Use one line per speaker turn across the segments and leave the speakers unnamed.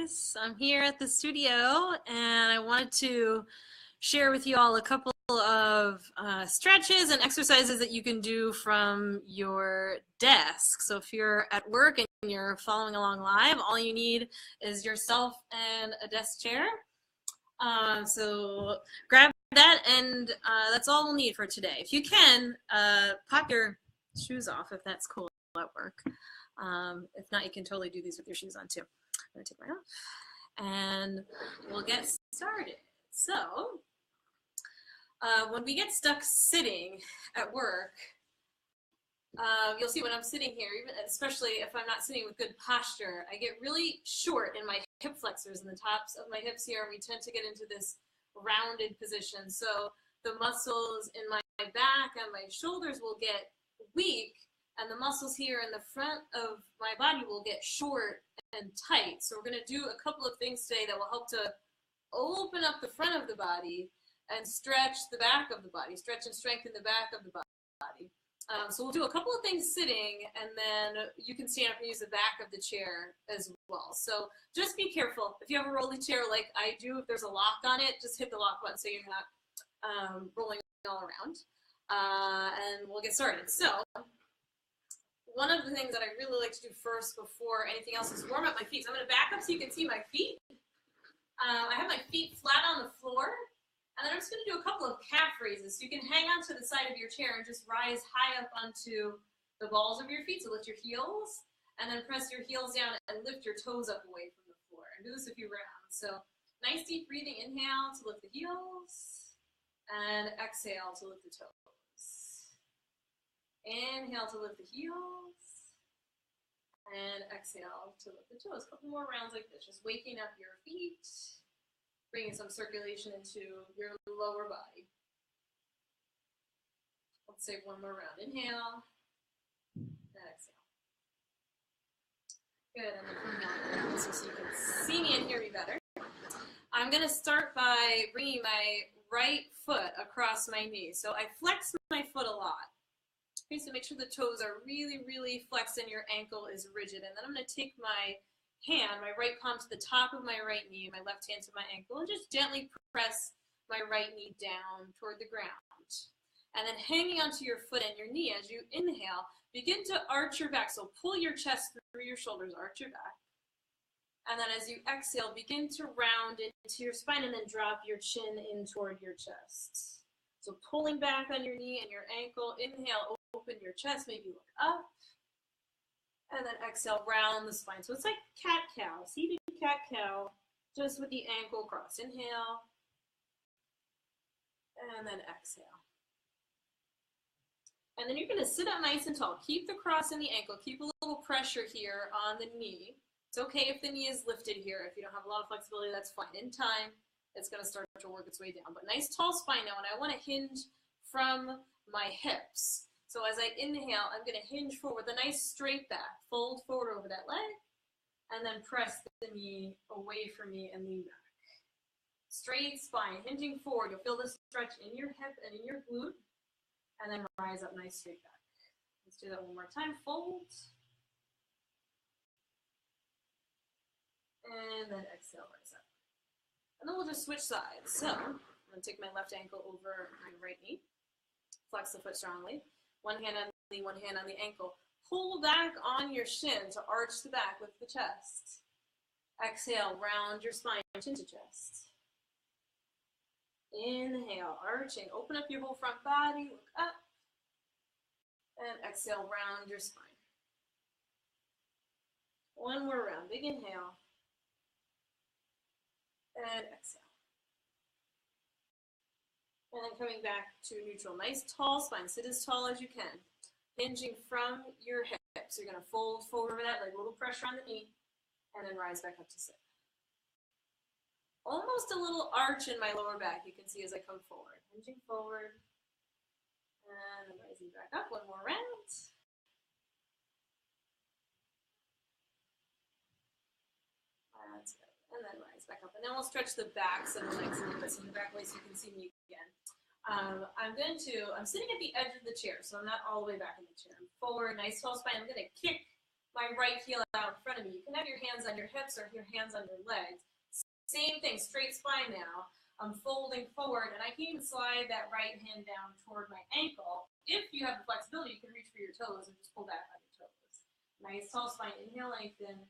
guys. I'm here at the studio and I wanted to share with you all a couple of stretches and exercises that you can do from your desk. So if you're at work and you're following along live, all you need is yourself and a desk chair. So grab that, and that's all we'll need for today. If you can, pop your shoes off if that's cool at work. If not, you can totally do these with your shoes on too. I'm gonna take mine off and we'll get started. So when we get stuck sitting at work, you'll see when I'm sitting here, even especially if I'm not sitting with good posture, I get really short in my hip flexors and the tops of my hips here, and we tend to get into this rounded position. So the muscles in my back and my shoulders will get weak, and the muscles here in the front of my body will get short and tight. So we're going to do a couple of things today that will help to open up the front of the body and stretch the back of the body, stretch and strengthen the back of the body. So we'll do a couple of things sitting, and then you can stand up and use the back of the chair as well. So just be careful. If you have a rolly chair like I do, if there's a lock on it, just hit the lock button so you're not rolling all around. And we'll get started. So one of the things that I really like to do first before anything else is warm up my feet. So I'm going to back up so you can see my feet. I have my feet flat on the floor. And then I'm just going to do a couple of calf raises. So you can hang onto the side of your chair and just rise high up onto the balls of your feet. So lift your heels and then press your heels down and lift your toes up away from the floor. And do this a few rounds. So nice deep breathing. Inhale to lift the heels and exhale to lift the toes. Inhale to lift the heels and exhale to lift the toes. A couple more rounds like this. Just waking up your feet. Bringing some circulation into your lower body. Let's take one more round. Inhale and exhale. Good, and then coming out so you can see me and hear me better. I'm going to start by bringing my right foot across my knee. So I flex my foot a lot. Okay, so make sure the toes are really, really flexed and your ankle is rigid. And then I'm going to take my hand, my right palm to the top of my right knee, my left hand to my ankle, and just gently press my right knee down toward the ground. And then hanging onto your foot and your knee as you inhale, begin to arch your back. So pull your chest through your shoulders, arch your back. And then as you exhale, begin to round into your spine and then drop your chin in toward your chest. So pulling back on your knee and your ankle, inhale, open your chest, maybe look up. And then exhale, round the spine. So it's like cat-cow, seated cat-cow, just with the ankle crossed. Inhale, and then exhale. And then you're going to sit up nice and tall. Keep the cross in the ankle. Keep a little pressure here on the knee. It's okay if the knee is lifted here. If you don't have a lot of flexibility, that's fine. In time, it's going to start to work its way down. But nice tall spine now, and I want to hinge from my hips. So as I inhale, I'm going to hinge forward with a nice straight back, fold forward over that leg, and then press the knee away from me and lean back. Straight spine, hinging forward. You'll feel the stretch in your hip and in your glute, and then rise up nice straight back. Let's do that one more time. Fold. And then exhale, rise up. And then we'll just switch sides. So I'm going to take my left ankle over my right knee. Flex the foot strongly. One hand on the knee, one hand on the ankle. Pull back on your shin to arch the back with the chest. Exhale, round your spine, chin to chest. Inhale, arching. Open up your whole front body, look up. And exhale, round your spine. One more round, big inhale. And exhale. And then coming back to neutral. Nice tall spine. Sit as tall as you can. Hinging from your hips. You're going to fold forward over that leg. A little pressure on the knee. And then rise back up to sit. Almost a little arch in my lower back. You can see as I come forward. Hinging forward. And then rising back up. One more round. That's good. And then rise back up. And then we'll stretch the backs of the legs a little bit so the back way so you can see me again. I'm sitting at the edge of the chair, so I'm not all the way back in the chair. I'm forward, nice tall spine. I'm going to kick my right heel out in front of me. You can have your hands on your hips or your hands on your legs. Same thing, straight spine now. I'm folding forward, and I can even slide that right hand down toward my ankle. If you have the flexibility, you can reach for your toes and just pull back on your toes. Nice tall spine. Inhale, lengthen,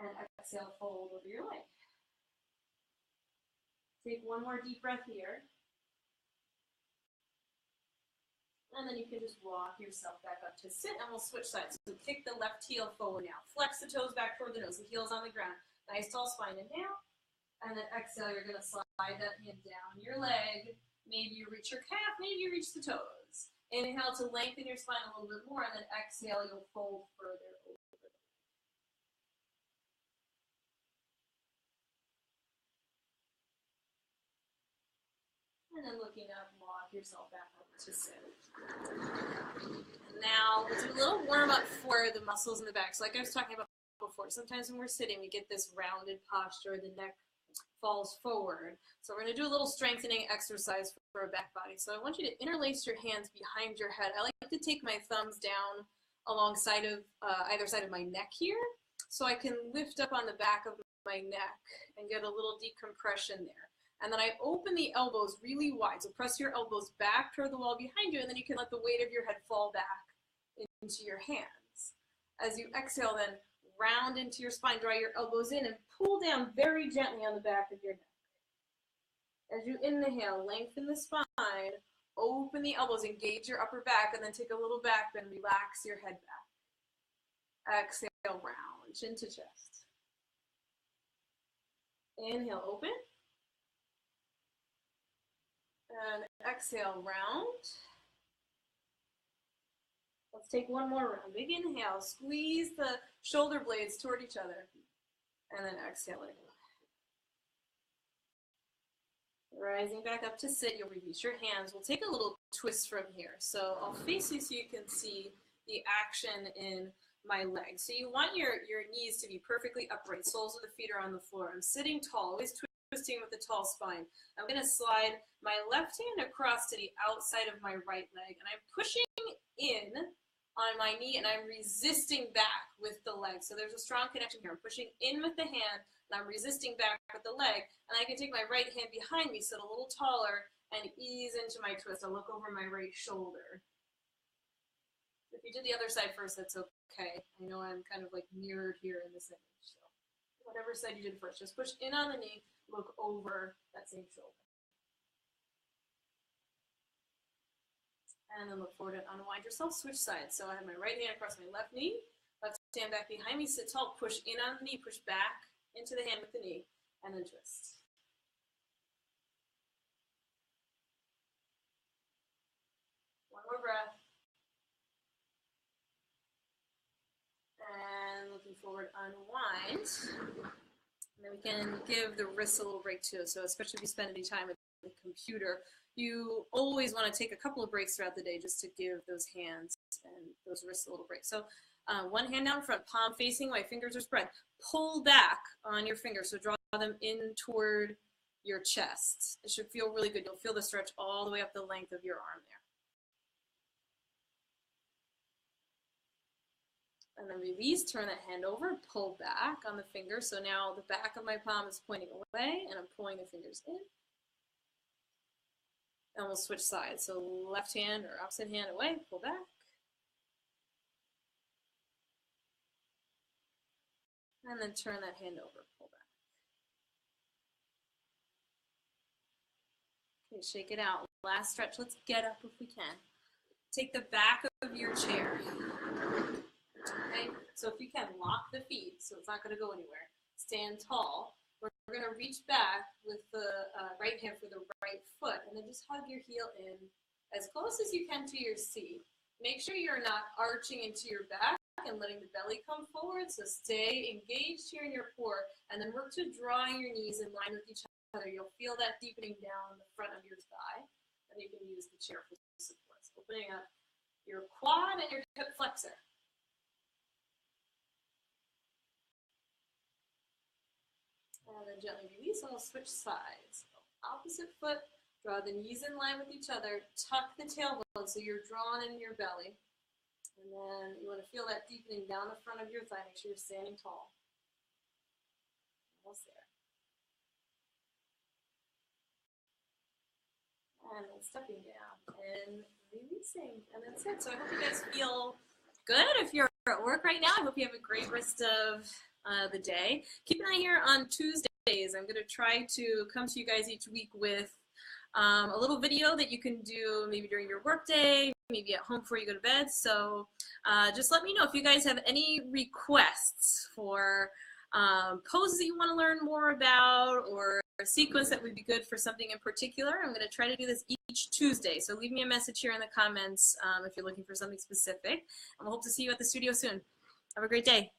and exhale, fold over your leg. Take one more deep breath here. And then you can just walk yourself back up to sit, and we'll switch sides. So kick the left heel forward now. Flex the toes back toward the nose. The heel's on the ground. Nice tall spine. Inhale. And then exhale, you're going to slide that hand down your leg. Maybe you reach your calf. Maybe you reach the toes. Inhale to lengthen your spine a little bit more. And then exhale, you'll fold further over. And then looking up, walk yourself back up to sit. Now, we'll do a little warm-up for the muscles in the back. So like I was talking about before, sometimes when we're sitting, we get this rounded posture, the neck falls forward. So we're going to do a little strengthening exercise for a back body. So I want you to interlace your hands behind your head. I like to take my thumbs down alongside of either side of my neck here, so I can lift up on the back of my neck and get a little decompression there. And then I open the elbows really wide. So press your elbows back toward the wall behind you, and then you can let the weight of your head fall back into your hands. As you exhale, then round into your spine, draw your elbows in, and pull down very gently on the back of your neck. As you inhale, lengthen the spine, open the elbows, engage your upper back, and then take a little back bend, relax your head back. Exhale, round, chin to chest. Inhale, open. And exhale, round. Let's take one more round. Big inhale, squeeze the shoulder blades toward each other. And then exhale it. Rising back up to sit, you'll release your hands. We'll take a little twist from here. So I'll face you so you can see the action in my legs. So you want your knees to be perfectly upright. Soles of the feet are on the floor. I'm sitting tall, always twisting with a tall spine. I'm going to slide my left hand across to the outside of my right leg, and I'm pushing in on my knee, and I'm resisting back with the leg. So there's a strong connection here. I'm pushing in with the hand, and I'm resisting back with the leg, and I can take my right hand behind me, sit a little taller, and ease into my twist. I'll look over my right shoulder. If you did the other side first, that's okay. I know I'm kind of like mirrored here in this image. So whatever side you did first, just push in on the knee, look over that same shoulder. And then look forward and unwind yourself, switch sides. So I have my right hand across my left knee, left hand back behind me, sit tall, push in on the knee, push back into the hand with the knee, and then twist. One more breath. And looking forward, unwind. And then we can give the wrists a little break too. So especially if you spend any time at the computer, you always want to take a couple of breaks throughout the day just to give those hands and those wrists a little break. So one hand down front, palm facing away, fingers are spread. Pull back on your fingers, so draw them in toward your chest. It should feel really good. You'll feel the stretch all the way up the length of your arm there. And then release, turn that hand over, pull back on the finger. So now the back of my palm is pointing away, and I'm pulling the fingers in. And we'll switch sides. So left hand or opposite hand away, pull back. And then turn that hand over, pull back. Okay, shake it out. Last stretch. Let's get up if we can. Take the back of your chair. Okay, so if you can, lock the feet so it's not going to go anywhere. Stand tall. We're going to reach back with the right hand for the right foot, and then just hug your heel in as close as you can to your seat. Make sure you're not arching into your back and letting the belly come forward, so stay engaged here in your core, and then work to drawing your knees in line with each other. You'll feel that deepening down the front of your thigh, and you can use the chair for support. So opening up your quad and your hip flexor. And then gently release, and we'll switch sides. Opposite foot, draw the knees in line with each other, tuck the tailbone so you're drawn in your belly. And then you want to feel that deepening down the front of your thigh. Make sure you're standing tall. Almost there. And then stepping down and releasing. And that's it. So I hope you guys feel good. If you're at work right now, I hope you have a great rest of the day. Keep an eye here on Tuesdays. I'm going to try to come to you guys each week with a little video that you can do maybe during your work day, maybe at home before you go to bed. So just let me know if you guys have any requests for poses that you want to learn more about, or a sequence that would be good for something in particular. I'm going to try to do this each Tuesday. So leave me a message here in the comments if you're looking for something specific. And we'll hope to see you at the studio soon. Have a great day.